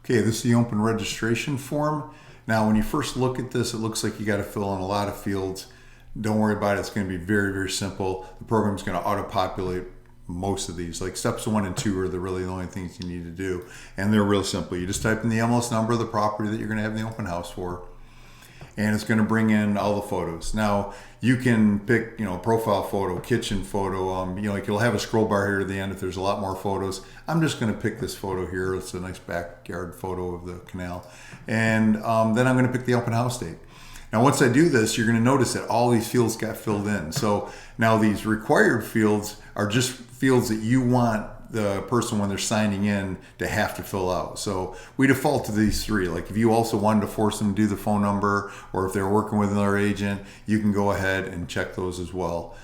Okay, this is the open registration form. Now, when you first look at this, it looks like you got to fill in a lot of fields. Don't worry about it. It's going to be very, very simple. The program's going to auto-populate most of these. Like steps 1 and 2 are really the only things you need to do. And they're real simple. You just type in the MLS number of the property that you're going to have the open house for. And it's going to bring in all the photos. Now, you can pick, profile photo, kitchen photo. Like you'll have a scroll bar here at the end if there's a lot more photos. I'm just going to pick this photo here. It's a nice backyard photo of the canal. And then I'm going to pick the open house date. Now, once I do this, you're going to notice that all these fields got filled in. So now these required fields are just fields that you want the person, when they're signing in, to have to fill out. So we default to these 3. Like if you also wanted to force them to do the phone number, or if they're working with another agent, you can go ahead and check those as well.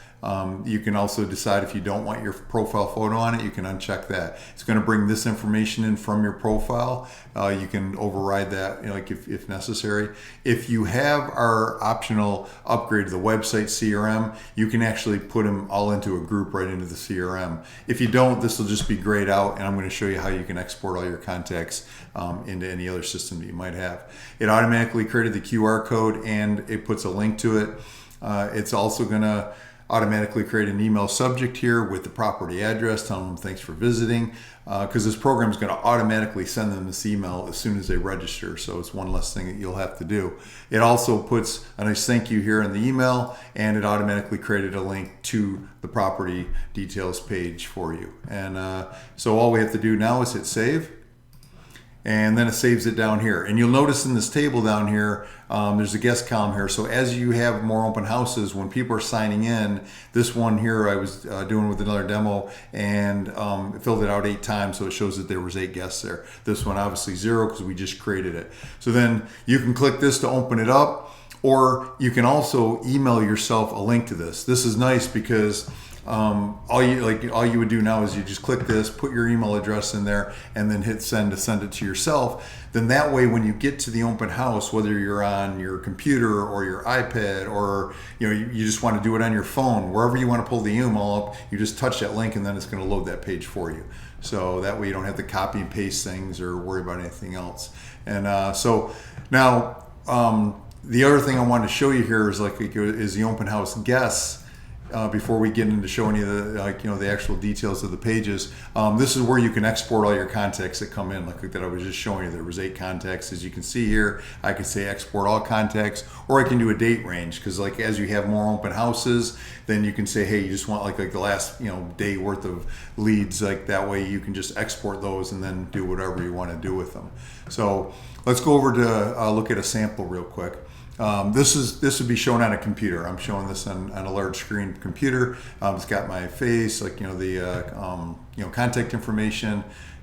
You can also decide if you don't want your profile photo on it, you can uncheck that. It's going to bring this information in from your profile. You can override that, like if necessary. If you have our optional upgrade to the website CRM, you can actually put them all into a group right into the CRM. If you don't, this will just be grayed out, and I'm going to show you how you can export all your contacts into any other system that you might have. It automatically created the QR code, and it puts a link to it. It's also going to automatically create an email subject here with the property address, telling them thanks for visiting, because this program is going to automatically send them this email as soon as they register. So it's one less thing that you'll have to do. It also puts a nice thank you here in the email, and it automatically created a link to the property details page for you. And so all we have to do now is hit save. And then it saves it down here. And you'll notice in this table down here, there's a guest column here. So as you have more open houses, when people are signing in, this one here I was doing with another demo, and filled it out 8 times, so it shows that there was 8 guests there. This one obviously 0 because we just created it. So then you can click this to open it up, or you can also email yourself a link to this. This is nice because all you would do now is you just click this, put your email address in there, and then hit send to send it to yourself. Then that way, when you get to the open house, whether you're on your computer or your iPad, or you just want to do it on your phone, wherever you want to pull the email up, you just touch that link, and then it's going to load that page for you. So that way you don't have to copy and paste things or worry about anything else. And so now the other thing I wanted to show you here is the open house guests. Before we get into showing you the actual details of the pages, this is where you can export all your contacts that come in, like that I was just showing you. There was 8 contacts, as you can see here. I can say export all contacts, or I can do a date range, because as you have more open houses, then you can say, hey, you just want like the last day worth of leads. Like that way you can just export those and then do whatever you want to do with them. So let's go over to look at a sample real quick. This would be shown on a computer. I'm showing this on a large screen computer. It's got my face, contact information,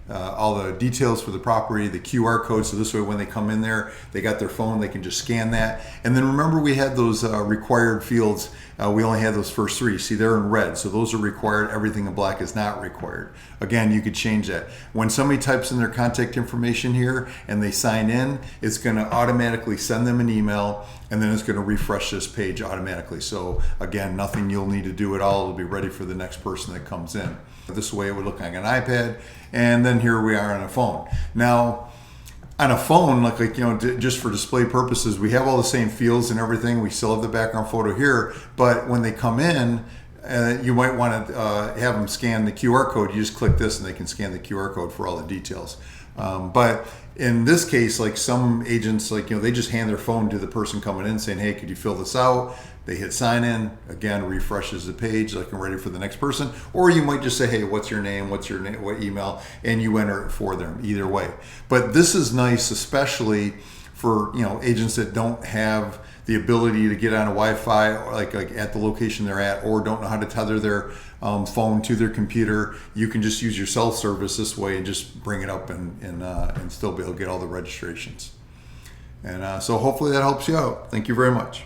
all the details for the property, the QR code. So this way, when they come in there, they got their phone, they can just scan that. And then remember, we had those required fields. We only had those first 3. See, they're in red. So those are required. Everything in black is not required. Again, you could change that. When somebody types in their contact information here and they sign in, it's going to automatically send them an email, and then it's going to refresh this page automatically. So again, nothing you'll need to do at all. It'll be ready for the next person that comes in. This way it would look like an iPad, and then here we are on a phone. Now, on a phone, just for display purposes, we have all the same fields and everything. We still have the background photo here, but when they come in, you might want to have them scan the QR code. You just click this, and they can scan the QR code for all the details. But in this case, some agents, they just hand their phone to the person coming in saying, hey, could you fill this out? They hit sign in, again, refreshes the page, like I'm ready for the next person. Or you might just say, hey, what's your name, what email, and you enter it for them, either way. But this is nice, especially for agents that don't have the ability to get on a Wi-Fi, or like at the location they're at, or don't know how to tether their phone to their computer. You can just use your cell service this way and just bring it up and still be able to get all the registrations. And so hopefully that helps you out. Thank you very much.